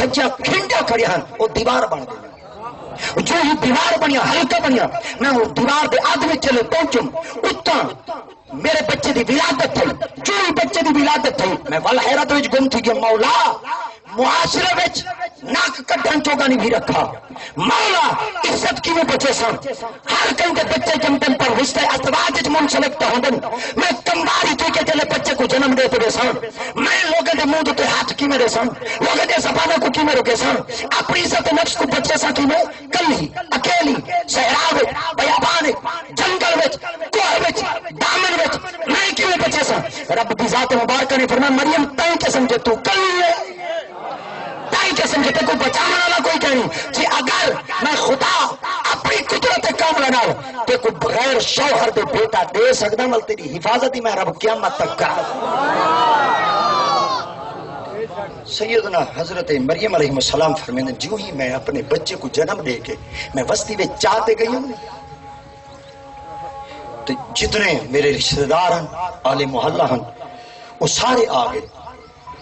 کچا کھنڈا کھڑے ہیں وہ دیوار بن گئی جو ہی دیوار بنیا ہلکا بنیا میں وہ دیوار دے آدمی چلے پہنچوں اتنا میرے بچے دی ولادت تھی جو ہی بچے دی ولادت تھی میں والحیرت وچ گم تھی کہ مولا معاشرے وچ ناک کڈن چوگا نہیں بھی رکھا مولا عزت کی میں بچے سن ہر کہیں کے بچے جمدن پر رشتے ازواج وچ منسلک تو ہوندن میں کمباری تھی کہ چلے بچے کو جنم دیتے ہوئے سن میں لوگوں دے منہ تے ہاتھ کی میں رے سن لوگوں دے زبانوں کو کی میں روکے سن اپنی عزت نفس کو بچے سن کی میں کلی اکیلی صحرا وچ بیابان جنگل وچ کوہ وچ دامن وچ میں کیوں بچے سن رب دی ذات مبارکہ نے فرمایا مریم تائیں کے سمجھے تو کلی ہے کہ سمجھتے کو بچانا والا کوئی کہیں جی اگر میں خدا اپنی قدرت کام لنا تو کو بغیر شوہر دے بیٹا دے سکتا مل تیری حفاظت ہی میں رب قیامت تک کرا سیدنا حضرت مریم علیہ السلام فرمائیں جو ہی میں اپنے بچے کو جنم دے کے میں وسطی میں چاہتے گئی ہوں تو جتنے میرے رشتہ دار ہیں آل محلہ ہیں وہ سارے آگے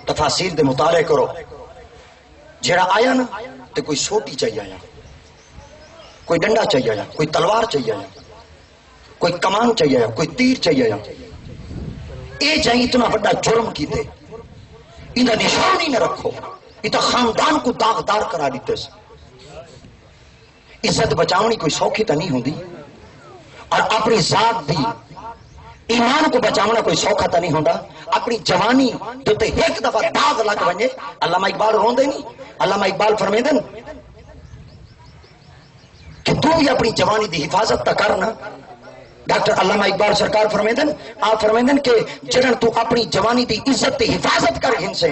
تفاسیر دے مطالعے کرو جڑا آیا نا تو کوئی سوٹی چاہیے آیا کوئی ڈنڈا چاہیے آیا کوئی تلوار چاہیے آیا کوئی کمان چاہیے آیا کوئی تیر چاہیے آیا یہ چاہیے اتنا بڑا جرم کیتے انہیں نشان ہی نہ رکھو یہ تو خاندان کو داغدار کرا دیتے عزت بچاؤنی کوئی سوکھی تو نہیں ہوندی اور اپنی ذات دی ایمان کو بچاؤنا کوئی سوکھا تو نہیں ہوتا اپنی جوانی جو تے ایک دفعہ داغ لگ بنے علامہ اقبال روندے نہیں علامہ اقبال فرمیدن کہ تو بھی اپنی جوانی دی حفاظت تا کرنا ڈاکٹر علامہ اقبال سرکار فرمیدن آپ فرمیدن کہ جڑن تو اپنی جوانی دی عزت دی حفاظت کر ہن سے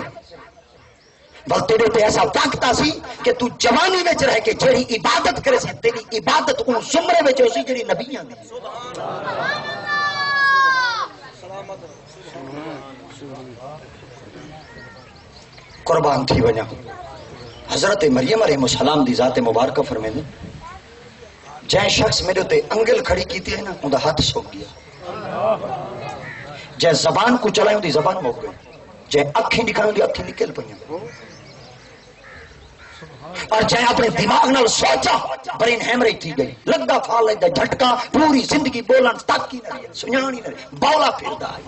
بل تیرے تے ایسا وقت آسی کہ تو جوانی وچ رہ کے جڑی عبادت کرے سی تیری عبادت ان زمرے وچ ہوسی جڑی نبیاں دی قربان تھی وجہ حضرت مریم علیہ السلام دی ذات مبارکہ فرمیندے جائیں شخص میرے تے انگل کھڑی کیتی ہے نا ان دا ہاتھ سوک گیا جائیں زبان کو چلائیں دی زبان موک گئی جائیں اکھیں نکھائیں دی اکھیں نکل پہنیا اور جائیں اپنے دماغ نال سوچا برین ہیمریج تھی گئی لگا فال لگا جھٹکا پوری زندگی بولن تک کی نہ سنیانی نہ باولا پھردا آئی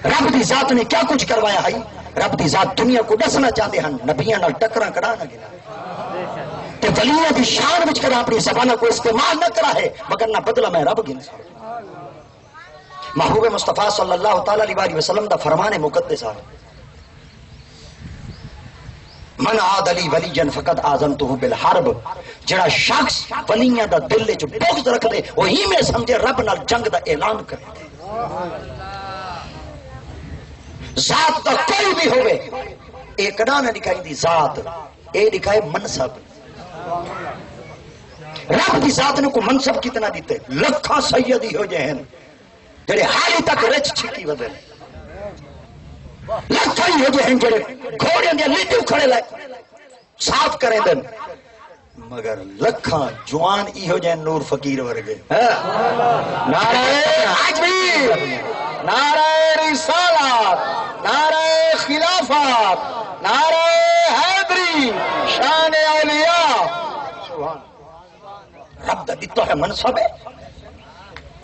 رب دی ذات نے کیا کچھ کروایا ہے رب دی ذات دنیا کو دسنا چاہتے ہیں نبیاں نال ٹکراں کرانا گنا تے ولیاں دی شان وچ کر اپنی زبانوں کو استعمال نہ کرا ہے مگر نہ بدلہ میں رب گنا محبوب مصطفیٰ صلی اللہ تعالی علیہ وسلم دا فرمان مقدس ہے من عاد علی ولی فقد آذنتہ بالحرب جڑا شخص ولیاں دا دل وچ بغض رکھ دے وہی میں سمجھے رب نال جنگ دا اعلان کرے ذات کا کوئی بھی ہوئے ایک نہ لکھائی دی ذات اے لکھائے منصب رب دی ذات نے کو منصب کتنا دیتے لکھا سیدی ہو جائیں جڑے حالی تک رچ چھکی بدل لکھا ہی ہو جائیں جڑے گھوڑے دیا لیٹو کھڑے لائے صاف کریں دن مگر لکھا جوان ای ہو جائیں نور فقیر ورگے نعرہ حجبیر نعرہ رسالات نعرہ خلافات نعرہ حیدری شان اولیاء رب دا دیتا ہے منصب ہے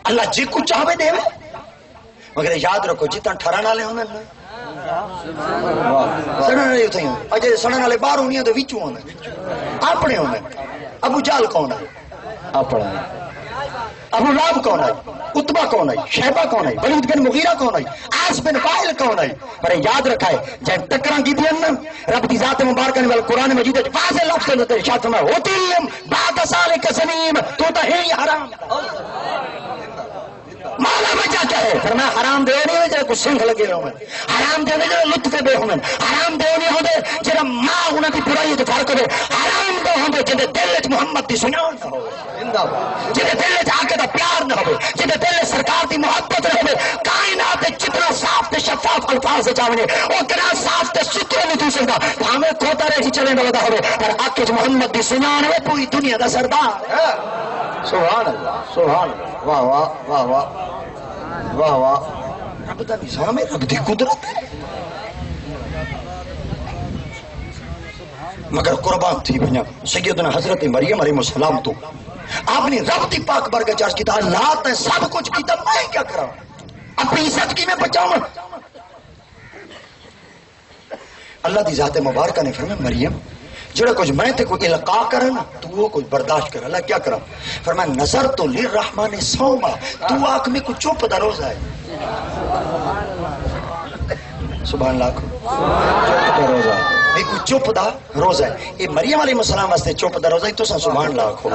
اللہ جی کو چاہوے دے مگر یاد رکھو جتنا ٹھرانا لے ہونا سنن والے اتھے ہیں اجے سنن والے باہر ہونی تو وچوں ہونے اپنے ہونے ابو جہل کون ہے اپنا ابو لہب کون ہے اتبا کون ہے شیبہ کون ہے ولید بن مغیرہ کون ہے عاص بن وائل کون ہے پر یاد رکھا ہے جب ٹکراں کی دین رب دی ذات مبارکہ نے قرآن مجید وچ واضح لفظ نے ارشاد فرمایا ہوتیم بعد ذالک زنیم تو تے ہے حرام مالا وجہ کیا ہے فرمایا حرام دے نہیں ہوئے جڑے کو سنگ لگے ہوں حرام دے نہیں جڑے لطف دے ہوں حرام دے نہیں ہوندے جڑا ماں انہاں دی برائی تو فرق ہوے حرام دے ہوندے جڑے دل وچ محمد دی سنان نہ ہوے زندہ باد جڑے دل وچ آقا دا پیار نہ ہوے جڑے دل وچ سرکار دی محبت نہ ہوے کائنات وچ جتنا صاف تے شفاف الفاظ چاونے او کنا صاف تے ستھرے نہیں تھی سکدا بھاویں کھوتا رہی چلے والا ہوے پر آقا وچ محمد دی سنان ہوے پوری دنیا دا سردار سبحان اللہ سبحان اللہ واہ واہ واہ واہ واہ واہ رب دا نظام ہے رب دی قدرت ہے مگر قربان تھی بھیا سیدنا حضرت مریم علیہ السلام تو آپ نے رب دی پاک بارگاہ چارج کیتا اللہ تے سب کچھ کیتا میں کیا کراں اپنی عزت کی میں بچاؤں اللہ دی ذات مبارکہ نے فرمایا مریم جڑا کچھ میں تے کوئی القاء کرا نا تو وہ کچھ برداشت کر اللہ کیا کرا فرمایا نظر تو للرحمن صوما تو آنکھ میں کچھ چپ دا روزہ ہے سبحان اللہ چپ دا روزہ ہے یہ کوئی چپ دا روزہ ہے یہ مریم علیہ السلام واسطے چپ دا روزہ ہے تو سبحان اللہ کھو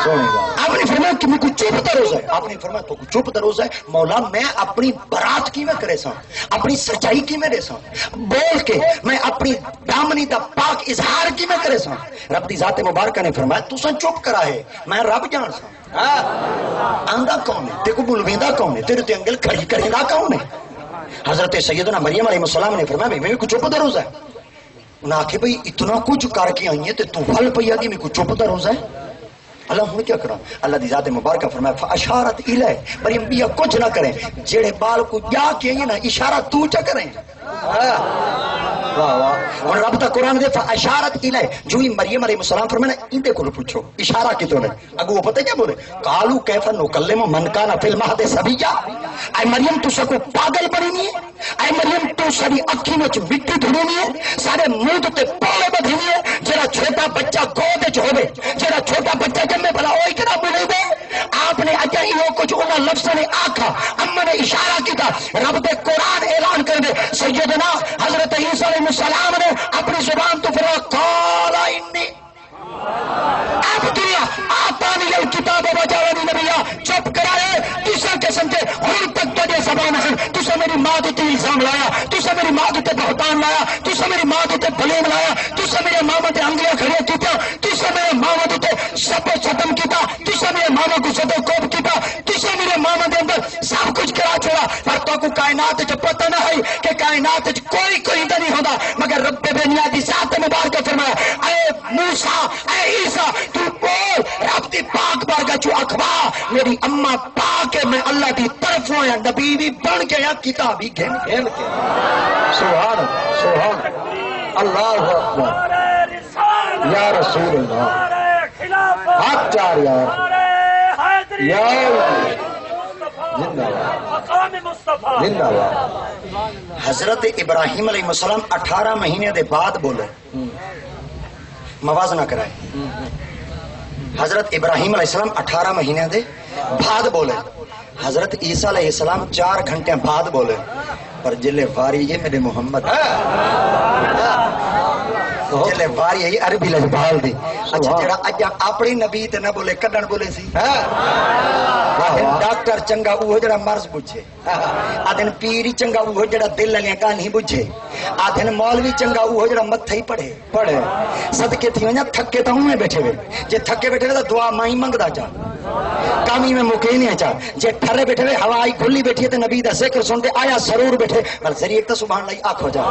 آپ نے فرمایا کہ میں کوئی چپ دا روزہ ہے آپ نے فرمایا تو کوئی چپ دا روزہ ہے مولا میں اپنی برات کی میں کرے سا اپنی سچائی کی میں دے سا بول کے میں اپنی دامنی دا پاک اظہار کی میں کرے سا رب دی ذات مبارکہ نے فرمایا تو سن چپ کرا ہے میں رب جان سا آندہ کون ہے تیرے کو بلویندہ کون ہے تیرے تے انگل کھڑی کرنا کون ہے حضرت سیدنا مریم علیہ السلام نے فرمایا میں کوئی چپ دا روزہ ہے انہاں آکھے بھئی اتنا کچھ کر کے آئی ہے تو پھل پیا کہ میں کوئی چپ دا روزہ ہے اللہ ہوں کیا کرا اللہ دی ذات مبارکہ فرمایا فاشارت الیہ مریم بیا کچھ نہ کریں جڑے بال کو جا کے آئی نا اشارہ تو چا کریں اور رب دا قرآن دے فاشارت الیہ جو ہی مریم علیہ السلام فرمایا ان دے کو پوچھو اشارہ کتوں نے اگو وہ پتہ کیا بولے قالو کیف نکلم من کان فی المہد صبیا اے مریم تو سکو پاگل بنی نہیں ہے اے مریم تو ساری اکھی وچ مٹی دھڑی نہیں ہے سارے منہ تے پولے بدھی نہیں ہے جڑا چھوٹا بچہ گود وچ ہوے جڑا چھوٹا بچہ جمے بھلا اوئی کنا بولے دے آپ نے اجا یہ کچھ انہاں لفظاں نے آکھا اما نے اشارہ کیتا رب دے قرآن اعلان کر دے سیدنا حضرت عیسیٰ علیہ السلام نے اپنی زبان تو فرمایا قال انی عبداللہ آتانی الکتاب وجعلنی نبیا چپ کرائے تسا قسم کے ہن تک تو یہ زبان ہے تسا میری ماں تے الزام لایا تسا میری ماں تے بہتان لایا تسا میری ماں تے بلیم لایا تسا میرے ماما تے انگلیاں کھڑے کیتا تسا میرے ماما تے سب ختم کیتا تسا میرے ماما کو سدو کوپ کیتا تسا میرے ماما دے اندر سب کچھ کرا چھوڑا پر تو کو کائنات وچ پتہ نہ ہے کہ کائنات وچ کوئی نہیں ہوندا مگر رب بے نیادی ذات مبارکہ فرمایا اے موسیٰ اے عیسیٰ تو بول رب دی پاک بارگاہ چو اخبا میری اماں پاک ہے میں اللہ دی طرف ہوں یا نبی بھی بن کے یا کتاب بھی گھن کے سبحان اللہ اکبر یا رسول اللہ حق چار یار یا زندہ حضرت ابراہیم علیہ السلام 18 مہینے دے بعد بولے موازنہ کرائے حضرت ابراہیم علیہ السلام 18 مہینے دے بعد بولے حضرت عیسیٰ علیہ السلام 4 گھنٹے بعد بولے پر جلے واری یہ میرے محمد جلے واری ہے عربی لجبال دی اچھا جڑا اجا اپنی نبی تے نہ بولے کڈن بولے سی ڈاکٹر چنگا وہ جڑا مرض بجھے آدھن پیری چنگا وہ جڑا دل والیاں کہانی بجھے آدھن مولوی چنگا وہ جڑا متھے ہی پڑھے صدقے تھی ونجا تھکے تا ہوں میں بیٹھے ہوئے جے تھکے بیٹھے ہوئے تو دعا مائی منگدا جا کامی میں مکے نہیں چاہ جے ٹھرے بیٹھے ہوئے ہوائی کھلی بیٹھی ہے تے نبی دا ذکر سنتے آیا سرور بیٹھے بل ذریعے تو سبحان اللہ آنکھ ہو جا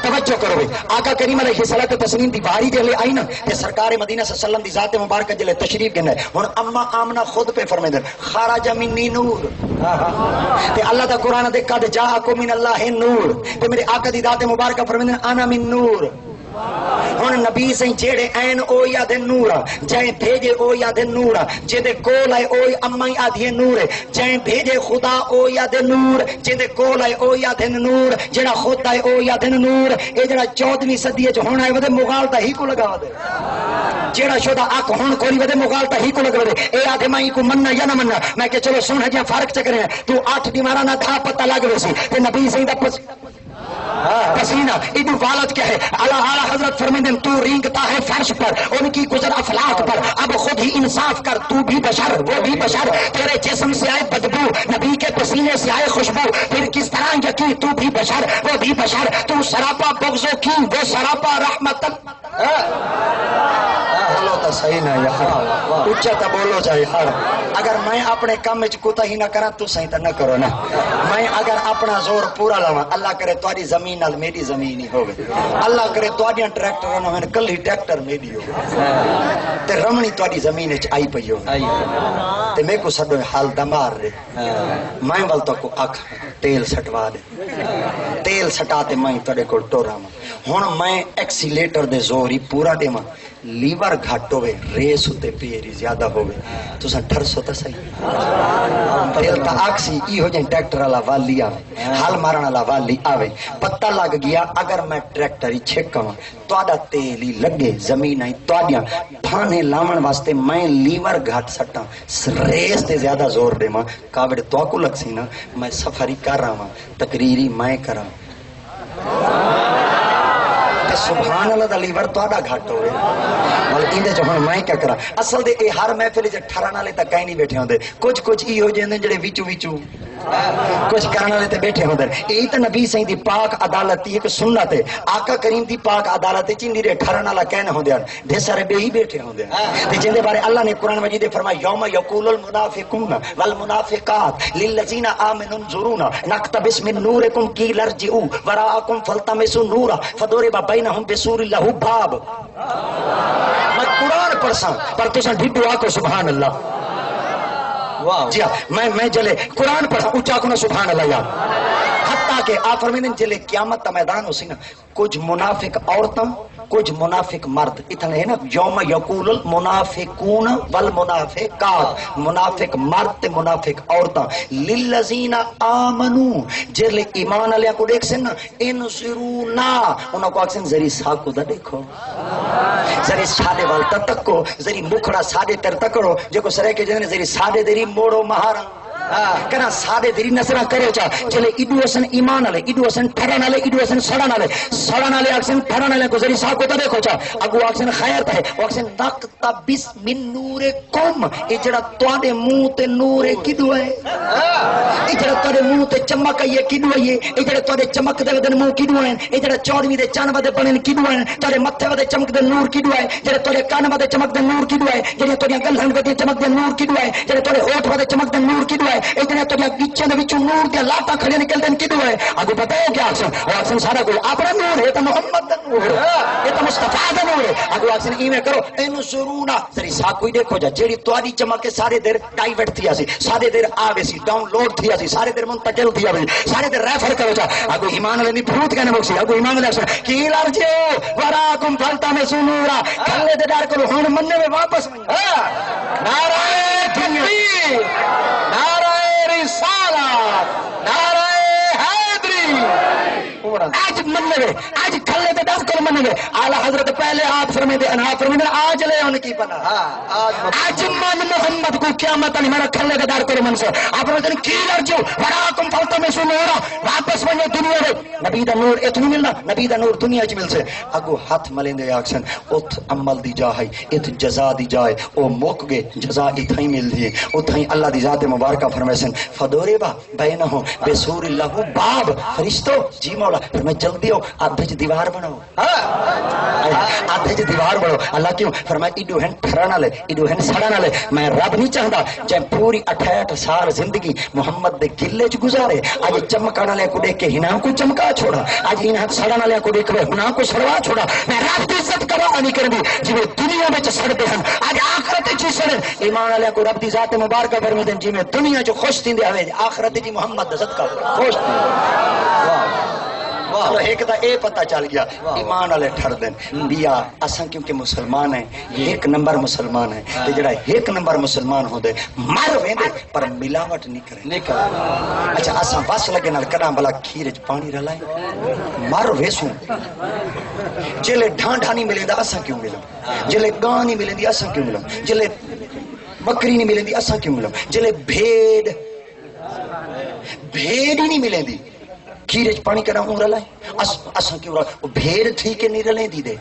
توجہ کرو بھئی آقا کریم علیہ الصلوۃ والتسلیم دی باری جلے آئی نا تے سرکار مدینہ صلی اللہ علیہ وسلم دی ذات مبارکہ جلے تشریف گنے ہن اما آمنہ خود پہ فرمائے خرج منی نور تے اللہ دا قرآن دے قد جاءکم من اللہ نور تے میرے آقا دی ذات مبارکہ فرمائے انا من نور ہن نبی سے جیڑے این او یا دے نور جائیں بھیجے او یا دے نور جے دے کول آئے او اما آدھی نور جائیں بھیجے خدا او یا دے نور جے دے کول آئے او یا دے نور جڑا خود آئے او یا دے نور اے جڑا 14ویں صدی وچ ہونا ہے ودے مغالطہ ہی کو لگا دے جیڑا شودا اک ہن کوئی ودے مغالطہ ہی کو لگا دے اے آدھے مائی کو مننا یا نہ مننا میں کہ چلو سن ہجا فرق چکرے تو 8 دیوارا نہ تھا پتہ لگ ویسی تے نبی سے دا پسینہ ادو والد کیا ہے اعلیٰ حضرت فرمیدن تو رینگتا ہے فرش پر ان کی گزر افلاک پر اب خود ہی انصاف کر تو بھی بشر وہ بھی بشر تیرے جسم سے آئے بدبو نبی کے پسینے سے آئے خوشبو پھر کس طرح یقین تو بھی بشر وہ بھی بشر تو سراپا بغض و کین وہ سراپا رحمت بولو تو صحیح نہ یار اچھا تو بولو جائے یار اگر میں اپنے کام وچ کوتا ہی نہ کرا تو صحیح تو نہ کرو نا میں اگر اپنا زور پورا لاواں اللہ کرے تہاڈی زمین نال میری زمین ہی ہوے اللہ کرے تہاڈیاں ٹریکٹر نال کل ہی ٹریکٹر میری ہو تے رمنی تہاڈی زمین وچ آئی پئی ہو تے میں کو سڈو حال دمار رے میں ول تو کو اکھ تیل سٹوا دے تیل سٹا تے میں تڑے کو ٹورا ہوں میں ایکسیلیٹر دے زور ہی پورا دیواں لیور گھٹ ہوے ریس ہوتے پیری زیادہ ہوے تساں ٹھرسو تے صحیح تیل تا آکسی ای ہو جائیں ٹریکٹر والا والی آوے ہل مارن والا والی آوے پتہ لگ گیا اگر میں ٹریکٹر ہی چھکاں تہاڈا تیل ہی لگے زمین ہی تہاڈیاں پھانے لاون واسطے میں لیور گھٹ سٹاں ریس تے زیادہ زور دیواں کاوڑ تو کو لگ سی نا میں سفر ہی کر رہا ہوں تقریری میں کراں سبحان اللہ دا لیور تہاڈا گھٹ ہوئے مل ایندے چ ہن میں کیا کراں اصل دے اے ہر محفل وچ ٹھرن والے تک کہیں نہیں بیٹھے ہوندے کچھ ای ہو جاندے جڑے وچوں کچھ کرن والے تے بیٹھے ہوندے اے تے نبی سائیں دی پاک عدالت ایک سنت ہے آقا کریم دی پاک عدالت چ نیرے ٹھرن والا کہنا ہوندے ہیں دے سارے بے ہی بیٹھے ہوندے ہیں تے جن دے بارے اللہ نے قرآن مجید فرمایا یوم یقول المنافقون والمنافقات للذین آمنوا انظرونا نقتبس من نورکم قیل ارجعوا وراءکم فالتمسوا نورا فضرب بینہم بسور لہ باب میں قرآن پڑھساں پر تساں ڈھڈو آکو سبحان اللہ جی ہاں میں جلے قرآن پڑھا اونچا کو نا سبحان اللہ یا حتیٰ کہ آپ فرمیدن جلے قیامت تا میدان ہو سی نا کچھ منافق عورتاں کچھ منافق مرد اتنا ہے نا یوم یقول المنافقون والمنافقات منافق مرد تے منافق عورتاں للذین آمنو جلے ایمان علیہ کو دیکھ سن نا انصرونا انہوں کو اکسن زری ساکو دا دیکھو زری سادے والتا تکو زری مکھڑا سادے تر تکڑو جو کو سرے کے جنہیں زری سادے دری موڑو مہارا کنا سادے دری نصرہ کرے چا چلے ایڈو اسن ایمان آلے ایڈو اسن ٹھرن آلے ایڈو اسن سڑن آلے اکسن ٹھرن آلے کو ذری ساکو تا دیکھو چا اگو اکسن خیر تا ہے وہ اکسن نقتا بس من نور کم اجڑا توڑے منہ تے نور کدو ہے اجڑا توڑے منہ تے چمک ہے کدو ہے اجڑا توڑے چمک دے ودن منہ کدو ہے اجڑا چودویں دے چان ودے بنن کدو ہے توڑے متھے ودے چمک دے نور کدو ہے جڑے توڑے کان ودے چمک دے نور کدو ہے جڑے توڑے گلہن ودے چمک دے نور کدو ہے جڑے توڑے ہونٹ ودے چمک دے نور کدو ہے اتنے تو گچے دے وچوں نور دے لاٹاں کھڑے نکلدے ہیں کدو ہے اگے پتہ ہے کیا اکسن او اکسن سارا کوئی اپنا نور ہے تے محمد دا نور ہے اے تے مصطفی دا نور ہے اگے اکسن ایویں کرو اینو ضرورنا ذری سا کوئی دیکھو جا جیڑی تواڈی چمک کے سارے دیر ڈائیورٹ تھی اسی سارے دیر آوے سی ڈاؤن لوڈ تھی اسی سارے دیر منتقل تھی اسی سارے دیر ریفر کرو جا اگے ایمان علی بھوت کہنے مکسی اگے ایمان علی اکسن کی لرجو وراکم فلتا میں سنورا کھلے دے ڈر کرو ہن مننے میں واپس نعرہ تکبیر نعرہ رسالت نعرہ حیدری آج مننے آج کھلے تے ڈس کر مننے اعلی حضرت پہلے آپ فرمیندے انہا فرمیندے آج لے ان کی پناہ آج من محمد کو قیامت علی میرا کھلے تے ڈر کر من سے آپ فرمیندے کی لرجو وراکم فلتمسوا نورا واپس ونجو دنیا دے نبی دا نور اتنی ملنا نبی دا نور دنیا وچ مل سے اگو ہاتھ ملیندے آکھسن اوت عمل دی جا ہے ات جزا دی جائے او موک گئے جزا اتھائی مل دی اتھائی اللہ دی ذات مبارکہ فرمائسن فدوربا بینہم بسور اللہ باب فرشتو جی مولا پھر میں جلدی ہو آدھے چ دیوار بناؤ آدھے چ دیوار بناؤ اللہ کیوں فرمایا ایڈو ہن ٹھرن والے ایڈو ہن سڑن والے میں رب نہیں چاہتا جے پوری 68 سال زندگی محمد دے گلے چ گزارے اج چمکان والے کو دیکھ کے ہنا کو چمکا چھوڑا اج انہاں سڑن والے کو دیکھ کے ہنا کو سڑوا چھوڑا میں رب دی عزت کرا نہیں کردی جے دنیا وچ سڑتے ہیں اج آخرت وچ سڑن ایمان والے کو رب دی ذات مبارکہ فرمیندے جے میں دنیا چ خوش تھیندے ہوے آخرت جی محمد دا صدقہ خوش چلو ایک دا اے پتہ چل گیا ایمان والے ٹھر دین بیا اساں کیونکہ مسلمان ہیں ایک نمبر مسلمان ہیں تے جڑا ایک نمبر مسلمان ہوندے مر ویندے پر ملاوٹ نہیں کرے اچھا اساں بس لگے نال کڈاں بلا کھیر وچ پانی رلائیں مر ویسوں جلے ڈھانڈا نہیں ملیندا اساں کیوں ملاں جلے گاں نہیں ملیندی اساں کیوں ملاں جلے بکری نہیں ملیندی اساں کیوں ملاں جلے بھیڑ ہی نہیں ملیندی کھیرے چ پانی کنا اون رلائیں اساں کیوں بھیڑ تھی کہ نہیں رلیں دی دے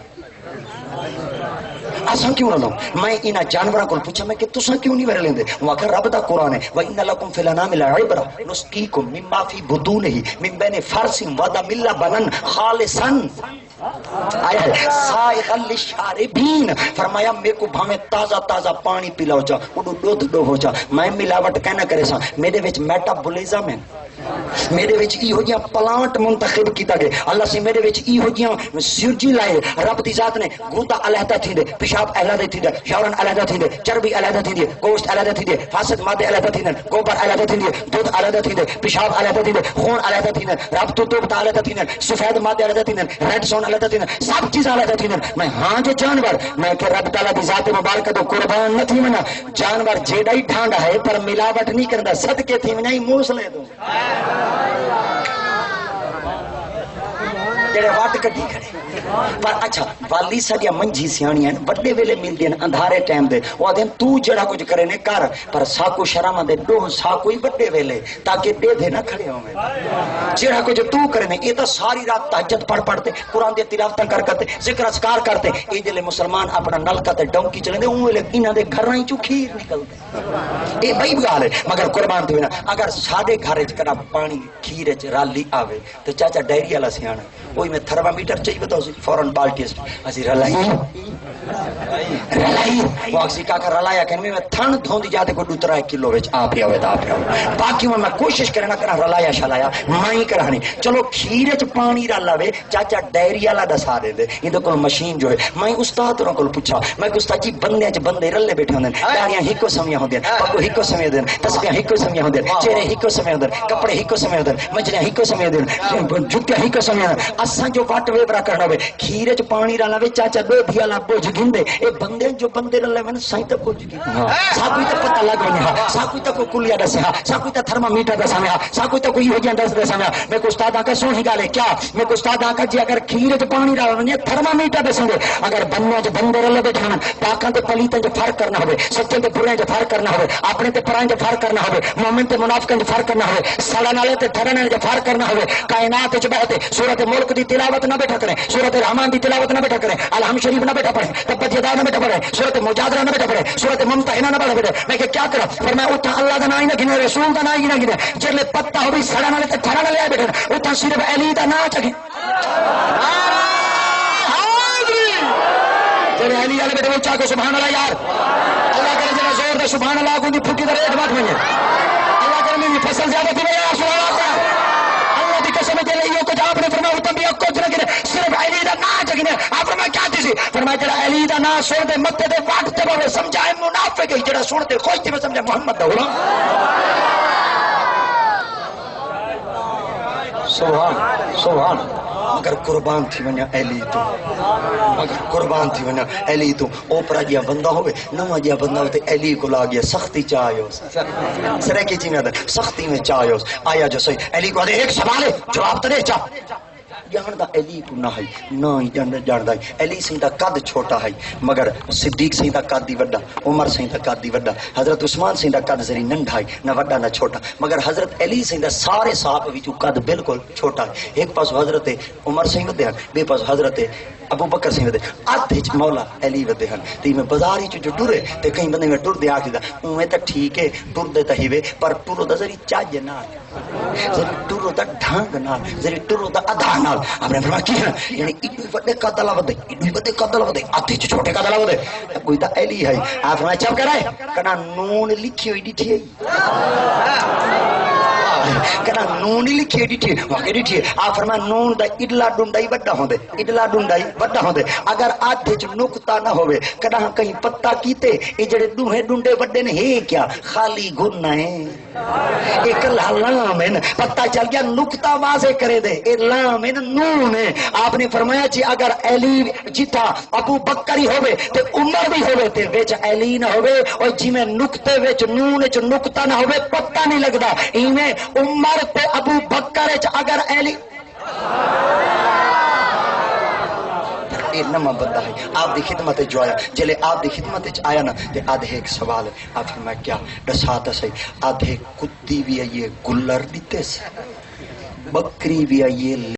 اساں کیوں رلاں میں انہاں جانوراں کول پوچھا میں کہ تساں کیوں نہیں رلیں دے وہ آکھیا رب دا قرآن ہے وَإِنَّ لَكُمْ فِي الْأَنْعَامِ لَعِبْرَةً نُسْقِيكُم مِّمَّا فِي بُطُونِهِ مِن بَيْنِ فَرْثٍ وَدَمٍ لَبَنًا خَالِصًا آیا ہے سائغًا لِلشَّارِبِينَ فرمایا میرے کو بھاویں تازہ تازہ پانی پلاؤ چا اڈو دودھ ڈو ہو چا میں ملاوٹ کہنا کرے سا میرے وچ میٹابولزم ہے میرے وچ ایہو جیاں پلانٹ منتخب کیتا گئے اللہ سے میرے وچ ایہو جیاں سرجی لائے رب دی ذات نے گودا علیحدہ تھیندے پیشاب علیحدہ تھیندے یورین علیحدہ تھیندے چربی علیحدہ تھیندے گوشت علیحدہ تھیندے فاسد مادے علیحدہ تھیندے گوبر علیحدہ تھیندے دودھ علیحدہ تھیندے پیشاب علیحدہ تھیندے خون علیحدہ تھیندے رب تو توبتا علیحدہ تھیندے سفید مادے علیحدہ تھیندے ریڈ سون علیحدہ تھیندے سب چیز علیحدہ تھیندے میں ہاں جو جانور میں کہ رب تعالیٰ دی ذات مبارکہ تو قربان نہ تھی منا جانور جیڑا ہی ٹھانڈا ہے پر ملاوٹ نہیں کردا صدقے تھی منا ہی موسلے دو جڑے وٹ کڈی کھڑے پر اچھا والی ساڈیاں منجھی سیاںیاں بڑے ویلے ملدے ہیں اندھارے ٹائم دے او آدھن تو جڑا کچھ کرے نے کر پر ساکو شرم دے ڈوہ ساکو ہی بڑے ویلے تاکہ دے دے نہ کھڑے ہوئے جڑا کچھ تو کرے نے یہ تو ساری رات تہجد پڑھ پڑھتے قرآن دی تلاوتاں کر کرتے ذکر اذکار کرتے اے جلے مسلمان اپنا نلکا تے ڈونکی چلے دے اون ویلے انہاں دے گھراں چوں کھیر نکلدے اے بئی گل ہے مگر قربان تھی نا اگر ساڈے گھر وچ کنا پانی کھیر وچ رالی آوے تے چاچا ڈائری والا سیاںا وہی میں تھرمامیٹر چاہیے بتاؤ سی فوراً بالٹی اسی رلائی وہ اکسی کا رلایا کہ میں تھن دھوندی جاتے کو 2-3 کلو وچ آپ ہی ہوئے باقی میں کوشش کرنا کرنا رلایا شلایا مائی کرانی چلو کھیر وچ پانی رلاوے چاچا ڈائری والا دسا دے دے ان کو مشین جو ہے میں استاد کو پوچھا میں کہ استاد جی بندے وچ بندے رلے بیٹھے ہوندے داڑیاں ہکو سمیاں ہوندیاں پگو ہکو سمے ہوندے تسبیحاں ہکو سمیاں ہوندے چہرے ہکو سمے ہوندے کپڑے ہکو سمے ہوندے مجریاں ہکو سمے ہوندے جُتیاں ہکو سمے اساں جو وٹ ویبرا کرنا ہوے کھیر وچ پانی رلاوے چاچا دو دھی والا بوجھ گھندے اے بندے جو بندے رلے میں سائیں تے بوجھ کی سب کوئی تے پتہ لگ ونے سب کوئی تے کوئی کلیا دسے سب کوئی تے تھرمامیٹر دسا سب کوئی تے کوئی ہو جاندا دسا میں کو استاد آ سونی گل ہے کیا میں کو استاد آ جی اگر کھیر وچ پانی رلاوے تھرمامیٹر دسیں گے اگر بندے جو بندے رلے بیٹھے ہن پاکاں تے پلیتاں جو فرق کرنا ہوے سچے تے برے جو فرق کرنا ہوے اپنے تے پرائیں جو فرق کرنا ہوے مومن تے منافقاں جو فرق کرنا ہوے سڑن والے تے تھرن والے جو فرق کرنا ہوے کائنات وچ بیٹھے سورۃ ملک دی تلاوت نہ بیٹھا کرے سورۃ رحمان دی تلاوت نہ بیٹھا کرے الحمد شریف نہ بیٹھا پڑھے تبت یدا نہ بیٹھا پڑھے سورۃ مجادلہ نہ بیٹھا پڑھے سورۃ ممتحنہ نہ بیٹھا پڑھے میں کہ کیا کرا فرمایا اوتھا اللہ دا نام ہی نہ گنے رسول دا نام ہی نہ گنے جڑے پتہ ہوئی سڑن والے تے تھرن والے آ بیٹھے اوتھا صرف علی دا نام چگے جڑے علی والے بیٹھے چاہ کے سبحان اللہ یار اللہ کرے جڑا زور دے سبحان اللہ کو دی پھٹی دا ریٹ مت ہوئے اللہ کرے میری فصل زیادہ تھی یا سبحان اللہ اللہ دی قسم دے لئیو کچھ آپ نے فرمایا اوتھا بھی کچھ نہ گنے صرف علی دا نام چگنے آپ فرمایا کیا تھی فرمایا جڑا علی دا نام سن دے متے دے وقت تے بوے سمجھائے منافق ہے جڑا سن دے خوش تے سمجھے محمد دا غلام سبحان سبحان مگر قربان تھی ونیا علی تو مگر قربان تھی ونیا علی تو اوپرا جیا بندہ ہوئے نواں جیا بندہ ہوتے علی کو لا گیا سختی چاہیے سرے کی چیز میں سختی میں چاہیے آیا جو صحیح علی کو آدھے ایک سوال ہے جواب تو نہیں چاہ جاندا علی کو نہ ہے نہ ہی جاندا علی سیں دا قد چھوٹا ہے مگر صدیق سیں دا قد دی وڈا عمر سیں دا قد دی وڈا حضرت عثمان سیں دا قد ذری ننھا ہے نہ وڈا نہ چھوٹا مگر حضرت علی سیں دا سارے صحابہ وچوں قد بالکل چھوٹا ہے ایک پاس حضرت عمر سیں ودے ہیں بے پاس حضرت ابو بکر سیں ودے آدھے چ مولا علی ودے ہیں تے میں بازار وچ جو ٹرے تے کئی بندے میں ٹر دے آکھدا اوویں تے ٹھیک ہے ٹر دے تے ہیوے پر ٹرو دا ذری چاج نہ ذری ٹرو دا ڈھنگ نال ذری ٹرو دا ادا نال ہم نے فرمایا کیا یعنی اتنے بڑے قدل ودے اتنے بڑے قدل ودے آدھے چ چھوٹے قدل ودے کوئی تا علی ہے آپ فرمایا چپ کرائے کنا نون لکھی ہوئی ڈٹھی ہے کنا نون ہی لکھی ڈٹھی واقعی ڈٹھی ہے آپ فرمایا نون دا اڈلا ڈنڈا ہی بڑا ہوندے اڈلا ڈنڈا ہی بڑا ہوندے اگر آدھے چ نقطہ نہ ہوئے کنا کہیں پتہ کیتے اے جڑے دوہے ڈنڈے بڑے نے ہے کیا خالی گنہ ہے ایک لام ہے پتہ چل گیا نقطہ واضح کرے دے اے لام ہے نون ہے آپ نے فرمایا جی اگر علی جتا ابو بکر ہی ہوئے تے عمر بھی ہوئے تے وچ علی نہ ہوئے اور جی میں نقطے وچ نون وچ نقطہ نہ ہوئے پتہ نہیں لگدا ایویں عمر تے ابو بکر وچ اگر علی نما بندہ ہے آپ دی خدمت جو آیا جلے آپ دی خدمت آیا نا تے آدھے ایک سوال ہے آپ فرمایا کیا دساتا صحیح آدھے کتی بھی آئیے گلر دیتے سے بکری بھی آئیے